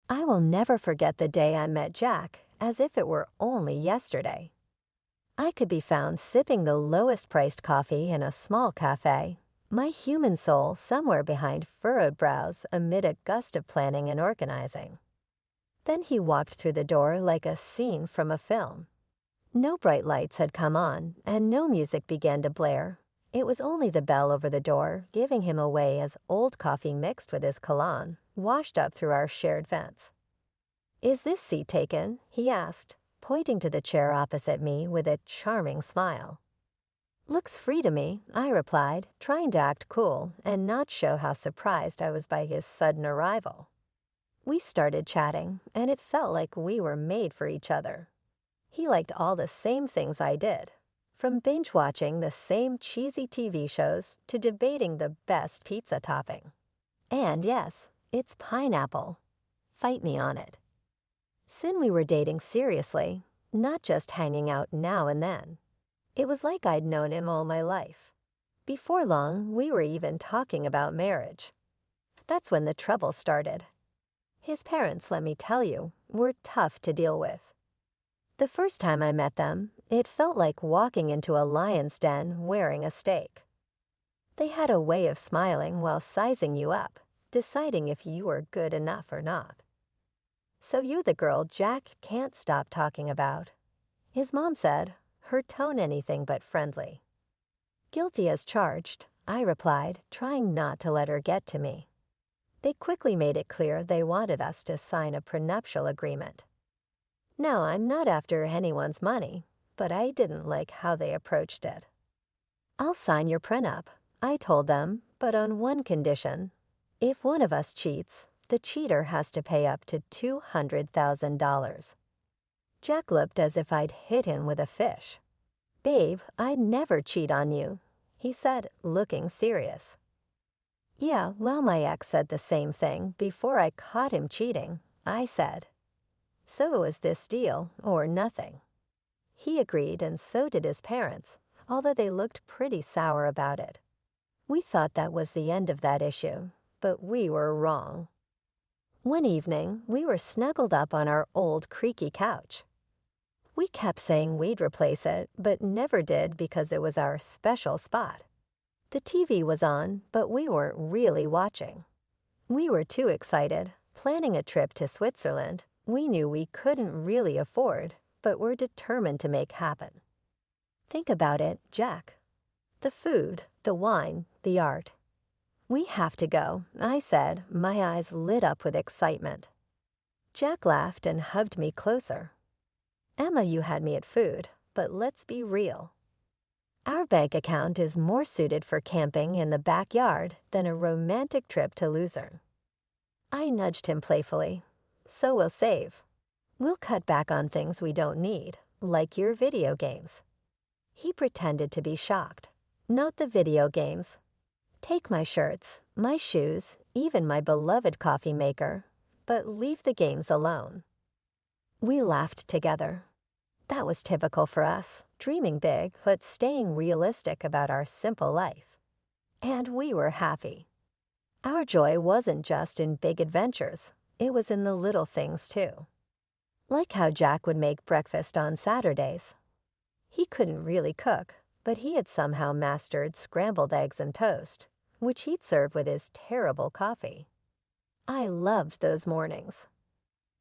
I will never forget the day I met Jack, as if it were only yesterday. I could be found sipping the lowest priced coffee in a small cafe, my human soul somewhere behind furrowed brows amid a gust of planning and organizing. Then he walked through the door like a scene from a film. No bright lights had come on, and no music began to blare. It was only the bell over the door giving him away as old coffee mixed with his cologne washed up through our shared vents. "Is this seat taken?" he asked, pointing to the chair opposite me with a charming smile. "Looks free to me," I replied, trying to act cool and not show how surprised I was by his sudden arrival. We started chatting, and it felt like we were made for each other. He liked all the same things I did, from binge-watching the same cheesy TV shows to debating the best pizza topping. And yes, it's pineapple. Fight me on it. Soon we were dating seriously, not just hanging out now and then. It was like I'd known him all my life. Before long, we were even talking about marriage. That's when the trouble started. His parents, let me tell you, were tough to deal with. The first time I met them, it felt like walking into a lion's den wearing a steak. They had a way of smiling while sizing you up, deciding if you were good enough or not. "So you're the girl Jack can't stop talking about," his mom said, her tone anything but friendly. "Guilty as charged," I replied, trying not to let her get to me. They quickly made it clear they wanted us to sign a prenuptial agreement. No, I'm not after anyone's money, but I didn't like how they approached it. "I'll sign your prenup," I told them, but on one condition. If one of us cheats, the cheater has to pay up to $200,000. Jack looked as if I'd hit him with a fish. "Babe, I'd never cheat on you," he said, looking serious. "Yeah, well, my ex said the same thing before I caught him cheating," I said. "So it was this deal or nothing." He agreed, and so did his parents, although they looked pretty sour about it. We thought that was the end of that issue, but we were wrong. One evening, we were snuggled up on our old creaky couch. We kept saying we'd replace it, but never did because it was our special spot. The TV was on, but we weren't really watching. We were too excited, planning a trip to Switzerland we knew we couldn't really afford, but were determined to make happen. Think about it, Jack. The food, the wine, the art. "We have to go," I said, my eyes lit up with excitement. Jack laughed and hugged me closer. "Emma, you had me at food, but let's be real. Our bank account is more suited for camping in the backyard than a romantic trip to Luzerne." I nudged him playfully. "So we'll save. We'll cut back on things we don't need, like your video games." He pretended to be shocked. "Not the video games. Take my shirts, my shoes, even my beloved coffee maker, but leave the games alone." We laughed together. That was typical for us, dreaming big but staying realistic about our simple life. And we were happy. Our joy wasn't just in big adventures, it was in the little things too. Like how Jack would make breakfast on Saturdays. He couldn't really cook, but he had somehow mastered scrambled eggs and toast, which he'd serve with his terrible coffee. I loved those mornings.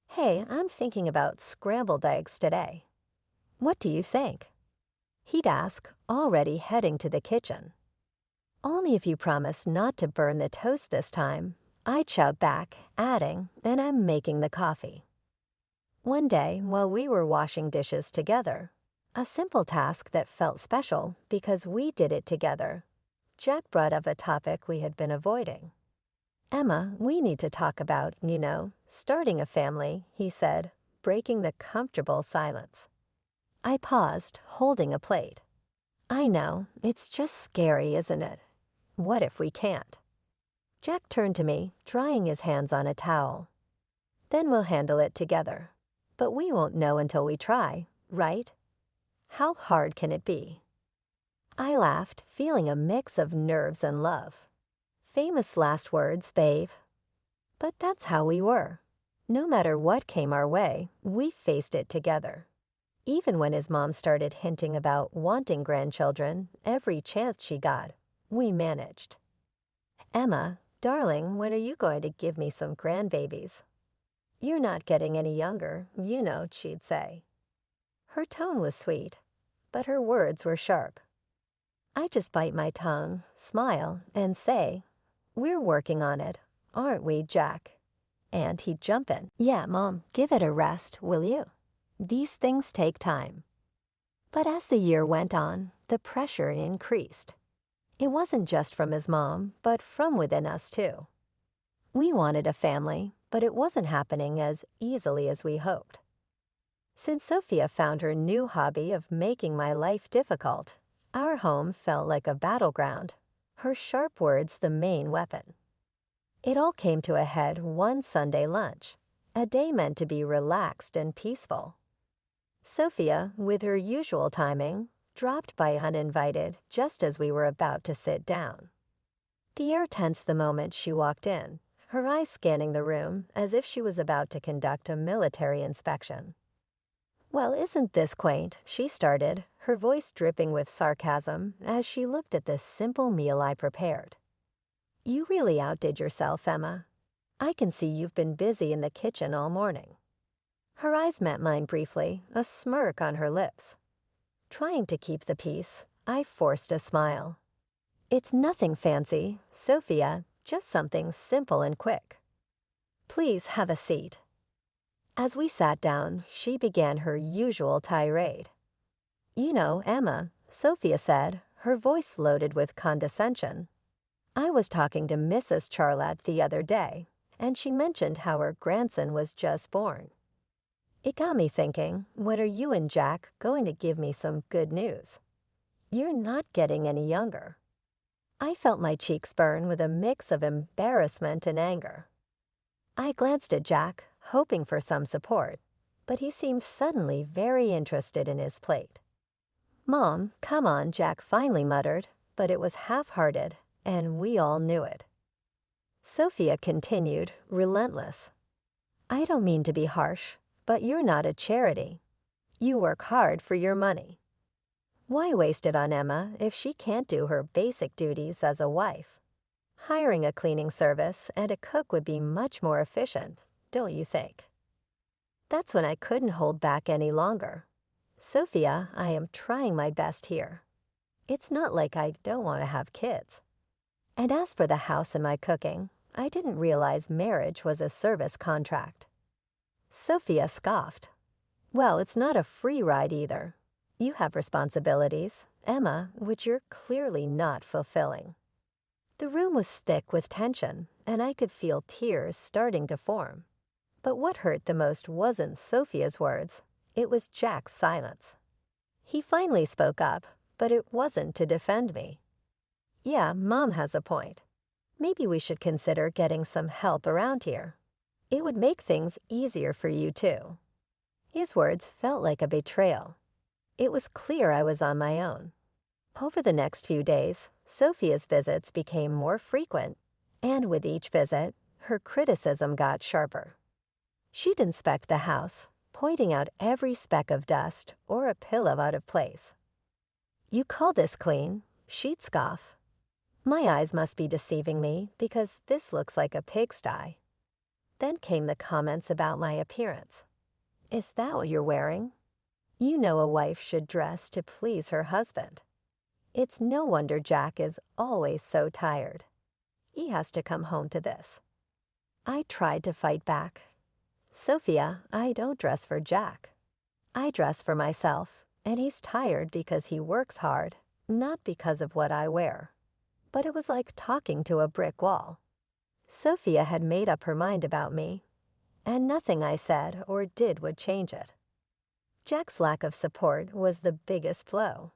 "Hey, I'm thinking about scrambled eggs today. What do you think?" He'd ask, already heading to the kitchen. "Only if you promise not to burn the toast this time," I'd shout back, adding, "and I'm making the coffee." One day, while we were washing dishes together, a simple task that felt special because we did it together, Jack brought up a topic we had been avoiding. "Emma, we need to talk about, starting a family," he said, breaking the comfortable silence. I paused, holding a plate. "I know, it's just scary, isn't it? What if we can't?" Jack turned to me, drying his hands on a towel. "Then we'll handle it together. But we won't know until we try, right? How hard can it be?" I laughed, feeling a mix of nerves and love. Famous last words, babe. But that's how we were. No matter what came our way, we faced it together. Even when his mom started hinting about wanting grandchildren every chance she got, we managed. Emma, darling, when are you going to give me some grandbabies? You're not getting any younger, you know, she'd say. Her tone was sweet, but her words were sharp. I just bite my tongue, smile, and say, "We're working on it, aren't we, Jack?" And he'd jump in. "Yeah, Mom, give it a rest, will you? These things take time." But as the year went on, the pressure increased. It wasn't just from his mom, but from within us too. We wanted a family, but it wasn't happening as easily as we hoped. Since Sophia found her new hobby of making my life difficult, our home felt like a battleground, her sharp words the main weapon. It all came to a head one Sunday lunch, a day meant to be relaxed and peaceful. Sophia, with her usual timing, dropped by uninvited just as we were about to sit down. The air tensed the moment she walked in, her eyes scanning the room as if she was about to conduct a military inspection. "Well, isn't this quaint?" she started, her voice dripping with sarcasm as she looked at the simple meal I prepared. "You really outdid yourself, Emma. I can see you've been busy in the kitchen all morning." Her eyes met mine briefly, a smirk on her lips. Trying to keep the peace, I forced a smile. "It's nothing fancy, Sophia, just something simple and quick. Please have a seat." As we sat down, she began her usual tirade. "You know, Emma," Sophia said, her voice loaded with condescension. "I was talking to Mrs. Charlotte the other day, and she mentioned how her grandson was just born. It got me thinking, when are you and Jack going to give me some good news? You're not getting any younger." I felt my cheeks burn with a mix of embarrassment and anger. I glanced at Jack, hoping for some support, but he seemed suddenly very interested in his plate. "Mom, come on," Jack finally muttered, but it was half-hearted, and we all knew it. Sophia continued, relentless. "I don't mean to be harsh, but you're not a charity. You work hard for your money. Why waste it on Emma if she can't do her basic duties as a wife? Hiring a cleaning service and a cook would be much more efficient, don't you think?" That's when I couldn't hold back any longer. "Sophia, I am trying my best here. It's not like I don't want to have kids. And as for the house and my cooking, I didn't realize marriage was a service contract." Sophia scoffed. "Well, it's not a free ride either. You have responsibilities, Emma, which you're clearly not fulfilling." The room was thick with tension, and I could feel tears starting to form. But what hurt the most wasn't Sophia's words, it was Jack's silence. He finally spoke up, but it wasn't to defend me. "Yeah, Mom has a point. Maybe we should consider getting some help around here. It would make things easier for you too." His words felt like a betrayal. It was clear I was on my own. Over the next few days, Sophia's visits became more frequent, and with each visit, her criticism got sharper. She'd inspect the house, pointing out every speck of dust or a pillow out of place. "You call this clean?" she'd scoff. My eyes must be deceiving me because this looks like a pigsty. Then came the comments about my appearance. "Is that what you're wearing? You know a wife should dress to please her husband. It's no wonder Jack is always so tired. He has to come home to this." I tried to fight back. "Sophia, I don't dress for Jack. I dress for myself, and he's tired because he works hard, not because of what I wear." But it was like talking to a brick wall. Sophia had made up her mind about me, and nothing I said or did would change it. Jack's lack of support was the biggest blow.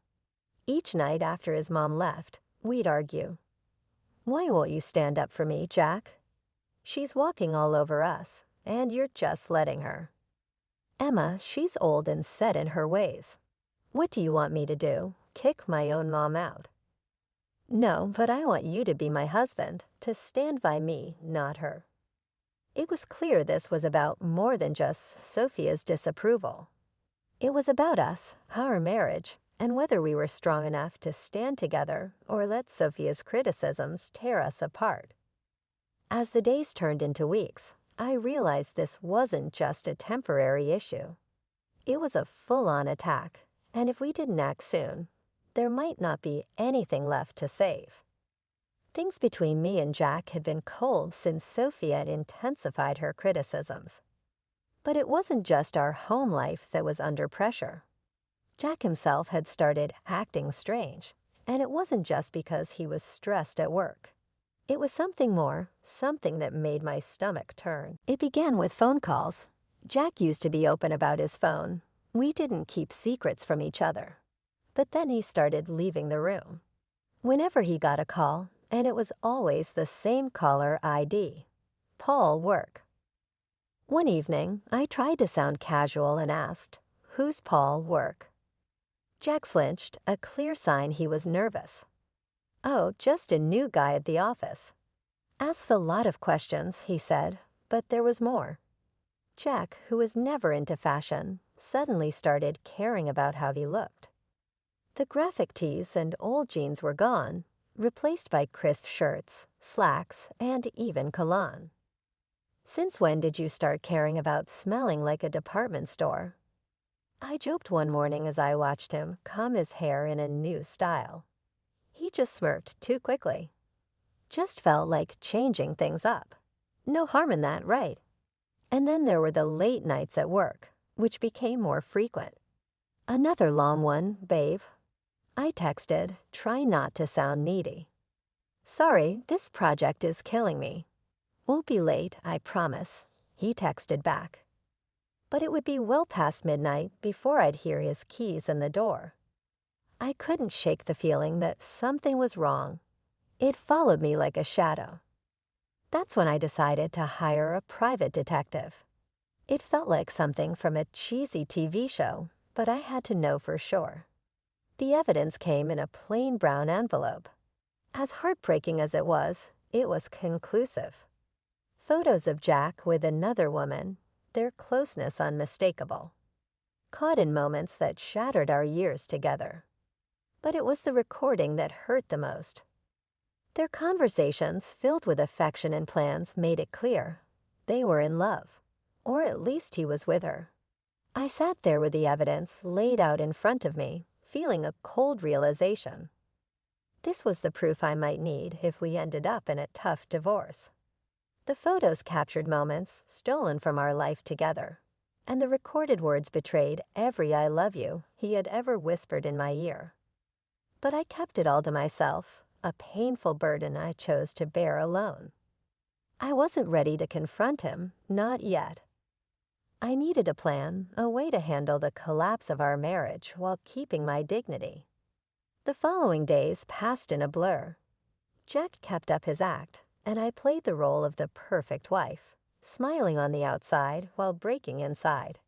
Each night after his mom left, we'd argue. "Why won't you stand up for me, Jack? She's walking all over us, and you're just letting her. Emma, she's old and set in her ways. What do you want me to do? Kick my own mom out?" "No, but I want you to be my husband, to stand by me, not her." It was clear this was about more than just Sophia's disapproval. It was about us, our marriage, and whether we were strong enough to stand together or let Sophia's criticisms tear us apart. As the days turned into weeks, I realized this wasn't just a temporary issue. It was a full-on attack, and if we didn't act soon, there might not be anything left to save. Things between me and Jack had been cold since Sophia had intensified her criticisms. But it wasn't just our home life that was under pressure. Jack himself had started acting strange, and it wasn't just because he was stressed at work. It was something more, something that made my stomach turn. It began with phone calls. Jack used to be open about his phone. We didn't keep secrets from each other. But then he started leaving the room. Whenever he got a call, and it was always the same caller ID, Paul Work. One evening, I tried to sound casual and asked, "Who's Paul Work?" Jack flinched, a clear sign he was nervous. "Oh, just a new guy at the office." "Asked a lot of questions," he said, but there was more. Jack, who was never into fashion, suddenly started caring about how he looked. The graphic tees and old jeans were gone, replaced by crisp shirts, slacks, and even cologne. "Since when did you start caring about smelling like a department store?" I joked one morning as I watched him comb his hair in a new style. He just smirked too quickly. Just felt like changing things up. No harm in that, right? And then there were the late nights at work, which became more frequent. "Another long one, babe." I texted, try not to sound needy. "Sorry, this project is killing me." "Won't be late, I promise," he texted back. But it would be well past midnight before I'd hear his keys in the door. I couldn't shake the feeling that something was wrong. It followed me like a shadow. That's when I decided to hire a private detective. It felt like something from a cheesy TV show, but I had to know for sure. The evidence came in a plain brown envelope. As heartbreaking as it was conclusive. Photos of Jack with another woman, their closeness unmistakable. Caught in moments that shattered our years together. But it was the recording that hurt the most. Their conversations, filled with affection and plans, made it clear they were in love, or at least he was with her. I sat there with the evidence laid out in front of me, feeling a cold realization. This was the proof I might need if we ended up in a tough divorce. The photos captured moments stolen from our life together, and the recorded words betrayed every "I love you" he had ever whispered in my ear. But I kept it all to myself, a painful burden I chose to bear alone. I wasn't ready to confront him, not yet. I needed a plan, a way to handle the collapse of our marriage while keeping my dignity. The following days passed in a blur. Jack kept up his act, and I played the role of the perfect wife, smiling on the outside while breaking inside.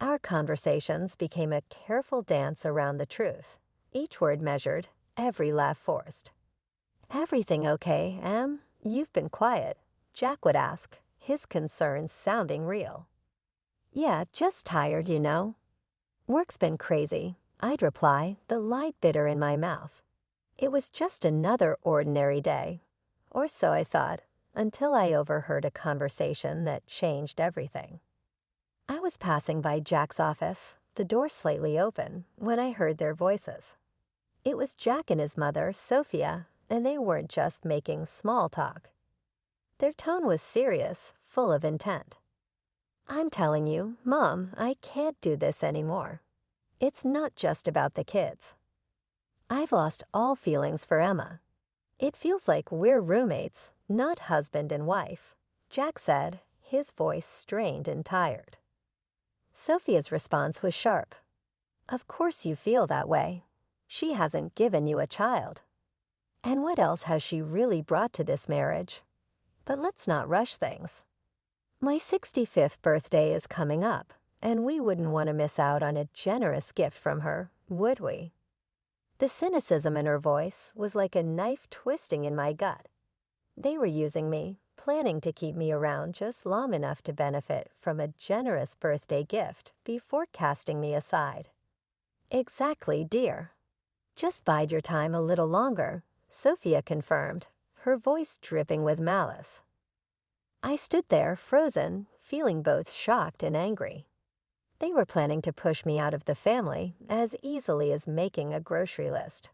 Our conversations became a careful dance around the truth, each word measured, every laugh forced. "Everything okay, Em? You've been quiet," Jack would ask, his concerns sounding real. "Yeah, just tired, you know." "Work's been crazy," I'd reply, the lie bitter in my mouth. It was just another ordinary day, or so I thought, until I overheard a conversation that changed everything. I was passing by Jack's office, the door slightly open, when I heard their voices. It was Jack and his mother, Sophia, and they weren't just making small talk. Their tone was serious, full of intent. "I'm telling you, Mom, I can't do this anymore. It's not just about the kids. I've lost all feelings for Emma. It feels like we're roommates, not husband and wife," Jack said, his voice strained and tired. Sophia's response was sharp. "Of course you feel that way. She hasn't given you a child. And what else has she really brought to this marriage? But let's not rush things. My 65th birthday is coming up, and we wouldn't want to miss out on a generous gift from her, would we?" The cynicism in her voice was like a knife twisting in my gut. They were using me, planning to keep me around just long enough to benefit from a generous birthday gift before casting me aside. Exactly, dear. Just bide your time a little longer, Sophia confirmed, her voice dripping with malice. I stood there, frozen, feeling both shocked and angry. They were planning to push me out of the family as easily as making a grocery list.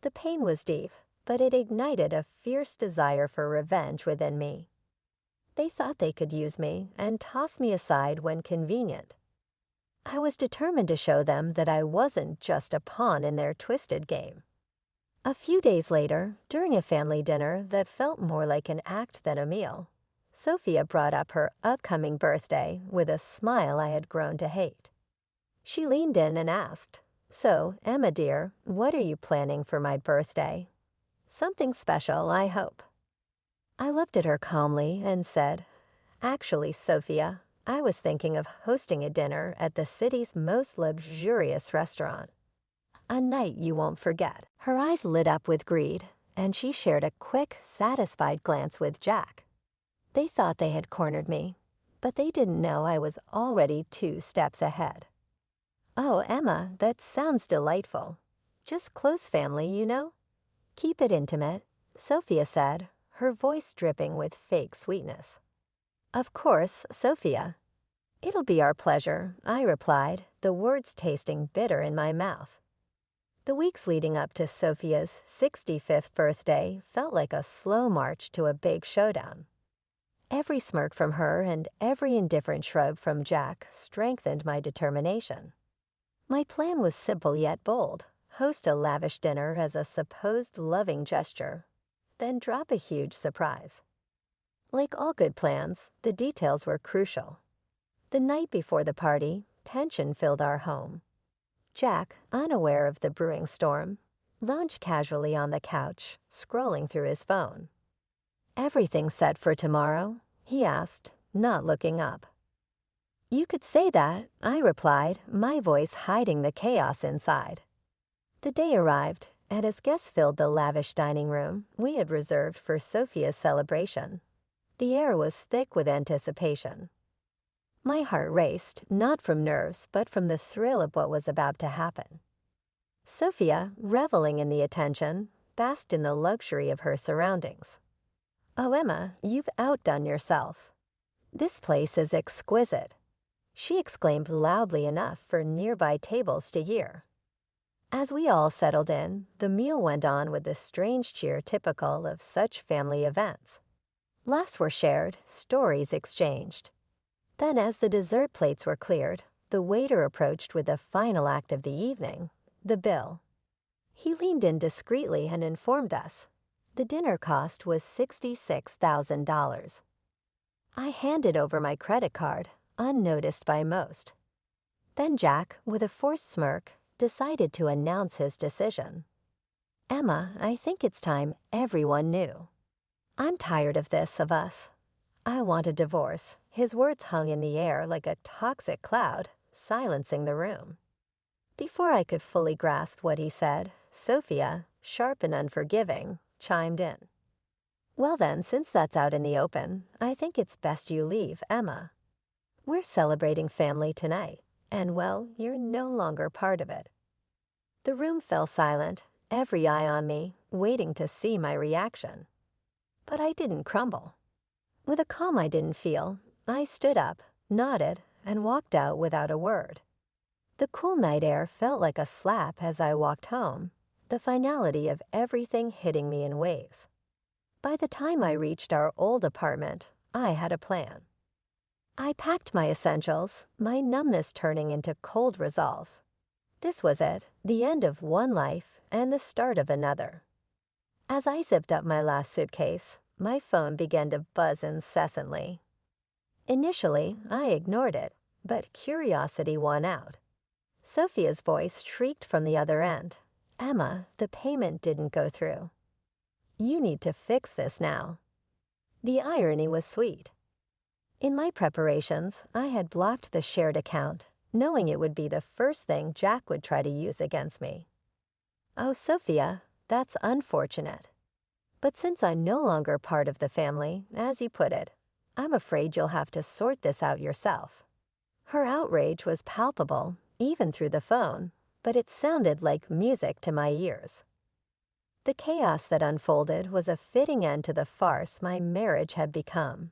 The pain was deep, but it ignited a fierce desire for revenge within me. They thought they could use me and toss me aside when convenient. I was determined to show them that I wasn't just a pawn in their twisted game. A few days later, during a family dinner that felt more like an act than a meal, Sophia brought up her upcoming birthday with a smile I had grown to hate. She leaned in and asked, "So, Emma dear, what are you planning for my birthday? Something special, I hope." I looked at her calmly and said, "Actually, Sophia, I was thinking of hosting a dinner at the city's most luxurious restaurant. A night you won't forget." Her eyes lit up with greed, and she shared a quick, satisfied glance with Jack. They thought they had cornered me, but they didn't know I was already 2 steps ahead. "Oh, Emma, that sounds delightful. Just close family, you know. Keep it intimate," Sophia said, her voice dripping with fake sweetness. "Of course, Sophia." "It'll be our pleasure," I replied, the words tasting bitter in my mouth. The weeks leading up to Sophia's 65th birthday felt like a slow march to a big showdown. Every smirk from her and every indifferent shrug from Jack strengthened my determination. My plan was simple yet bold: host a lavish dinner as a supposed loving gesture, then drop a huge surprise. Like all good plans, the details were crucial. The night before the party, tension filled our home. Jack, unaware of the brewing storm, lounged casually on the couch, scrolling through his phone. "Everything set for tomorrow?" he asked, not looking up. "You could say that," I replied, my voice hiding the chaos inside. The day arrived, and as guests filled the lavish dining room we had reserved for Sophia's celebration, the air was thick with anticipation. My heart raced, not from nerves, but from the thrill of what was about to happen. Sophia, reveling in the attention, basked in the luxury of her surroundings. "Oh, Emma, you've outdone yourself. This place is exquisite," she exclaimed loudly enough for nearby tables to hear. As we all settled in, the meal went on with the strange cheer typical of such family events. Laughs were shared, stories exchanged. Then, as the dessert plates were cleared, the waiter approached with the final act of the evening, the bill. He leaned in discreetly and informed us the dinner cost was $66,000. I handed over my credit card, unnoticed by most. Then Jack, with a forced smirk, decided to announce his decision. "Emma, I think it's time everyone knew. I'm tired of this of us. I want a divorce." His words hung in the air like a toxic cloud, silencing the room. Before I could fully grasp what he said, Sophia, sharp and unforgiving, chimed in. "Well then, since that's out in the open, I think it's best you leave, Emma. We're celebrating family tonight, and well, you're no longer part of it." The room fell silent, every eye on me, waiting to see my reaction. But I didn't crumble. With a calm I didn't feel, I stood up, nodded, and walked out without a word. The cool night air felt like a slap as I walked home, the finality of everything hitting me in waves. By the time I reached our old apartment, I had a plan. I packed my essentials, my numbness turning into cold resolve. This was it, the end of one life and the start of another. As I zipped up my last suitcase, my phone began to buzz incessantly. Initially, I ignored it, but curiosity won out. Sophia's voice shrieked from the other end. "Emma, the payment didn't go through. You need to fix this now." The irony was sweet. In my preparations, I had blocked the shared account, knowing it would be the first thing Jack would try to use against me. "Oh, Sophia, that's unfortunate." But since I'm no longer part of the family, as you put it, I'm afraid you'll have to sort this out yourself." Her outrage was palpable, even through the phone, but it sounded like music to my ears. The chaos that unfolded was a fitting end to the farce my marriage had become.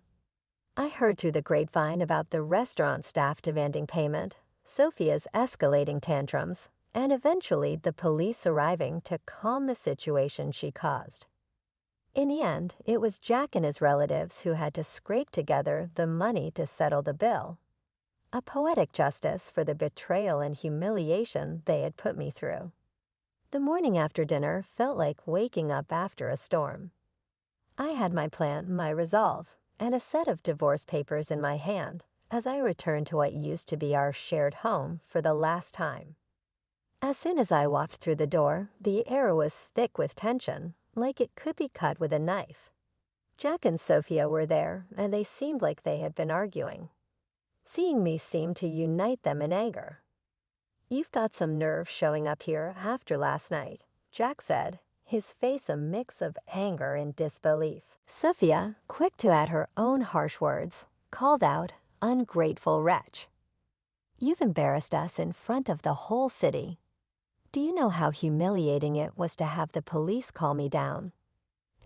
I heard through the grapevine about the restaurant staff demanding payment, Sophia's escalating tantrums, and eventually the police arriving to calm the situation she caused. In the end, it was Jack and his relatives who had to scrape together the money to settle the bill. A poetic justice for the betrayal and humiliation they had put me through. The morning after dinner felt like waking up after a storm. I had my plan, my resolve, and a set of divorce papers in my hand as I returned to what used to be our shared home for the last time. As soon as I walked through the door, the air was thick with tension, like it could be cut with a knife. Jack and Sophia were there, and they seemed like they had been arguing. Seeing me seemed to unite them in anger. "You've got some nerve showing up here after last night," Jack said, his face a mix of anger and disbelief. Sophia, quick to add her own harsh words, called out, "Ungrateful wretch. You've embarrassed us in front of the whole city. Do you know how humiliating it was to have the police call me down?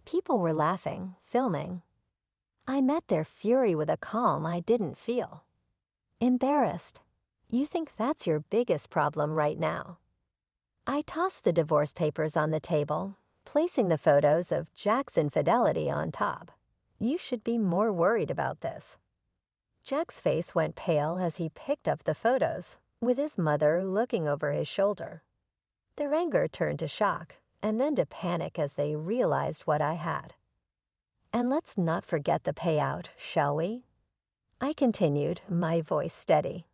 People were laughing, filming. I met their fury with a calm I didn't feel. Embarrassed. You think that's your biggest problem right now." I tossed the divorce papers on the table, placing the photos of Jack's infidelity on top. "You should be more worried about this." Jack's face went pale as he picked up the photos, with his mother looking over his shoulder. Their anger turned to shock, and then to panic as they realized what I had. "And let's not forget the payout, shall we?" I continued, my voice steady.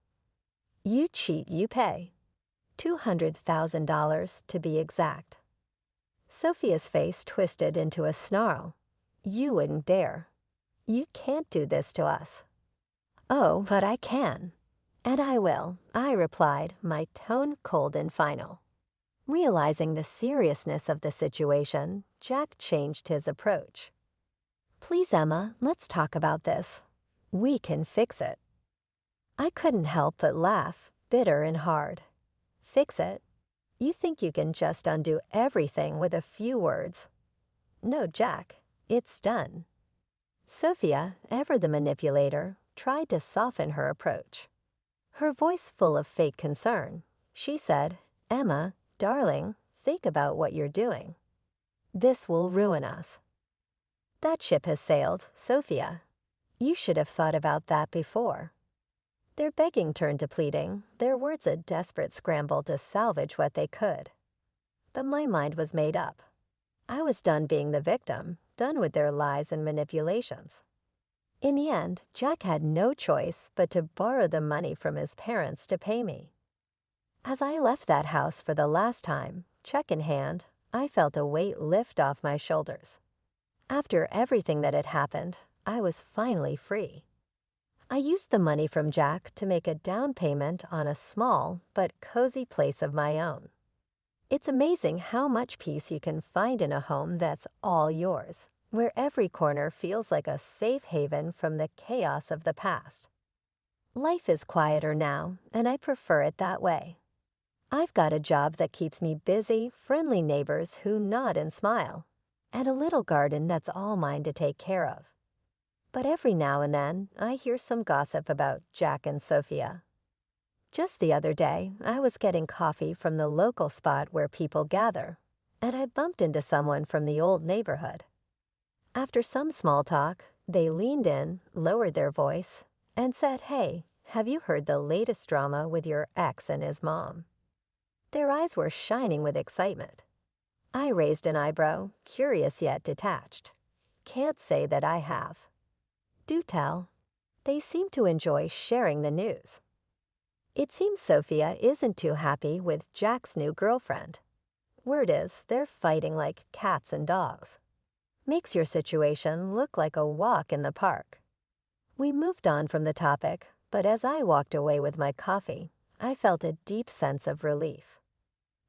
"You cheat, you pay. $200,000 to be exact." Sophia's face twisted into a snarl. "You wouldn't dare. You can't do this to us." "Oh, but I can. And I will," I replied, my tone cold and final. Realizing the seriousness of the situation, Jack changed his approach. "Please, Emma, let's talk about this. We can fix it." I couldn't help but laugh, bitter and hard. "Fix it? You think you can just undo everything with a few words? No, Jack, it's done." Sophia, ever the manipulator, tried to soften her approach. Her voice full of fake concern, she said, "Emma, darling, think about what you're doing. This will ruin us." "That ship has sailed, Sophia. You should have thought about that before." Their begging turned to pleading, their words a desperate scramble to salvage what they could. But my mind was made up. I was done being the victim, done with their lies and manipulations. In the end, Jack had no choice but to borrow the money from his parents to pay me. As I left that house for the last time, check in hand, I felt a weight lift off my shoulders. After everything that had happened, I was finally free. I used the money from Jack to make a down payment on a small but cozy place of my own. It's amazing how much peace you can find in a home that's all yours, where every corner feels like a safe haven from the chaos of the past. Life is quieter now, and I prefer it that way. I've got a job that keeps me busy, friendly neighbors who nod and smile, and a little garden that's all mine to take care of. But every now and then, I hear some gossip about Jack and Sophia. Just the other day, I was getting coffee from the local spot where people gather, and I bumped into someone from the old neighborhood. After some small talk, they leaned in, lowered their voice, and said, "Hey, have you heard the latest drama with your ex and his mom?" Their eyes were shining with excitement. I raised an eyebrow, curious yet detached. Can't say that I have. Do tell. They seem to enjoy sharing the news. It seems Sophia isn't too happy with Jack's new girlfriend. Word is, they're fighting like cats and dogs. Makes your situation look like a walk in the park. We moved on from the topic, but as I walked away with my coffee, I felt a deep sense of relief.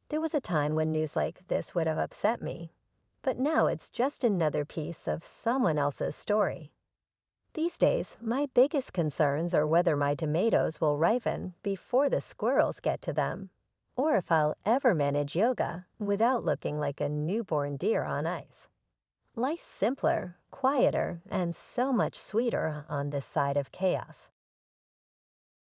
There was a time when news like this would have upset me, But now it's just another piece of someone else's story. These days, my biggest concerns are whether my tomatoes will ripen before the squirrels get to them, or if I'll ever manage yoga without looking like a newborn deer on ice. Life's simpler, quieter, and so much sweeter on this side of chaos.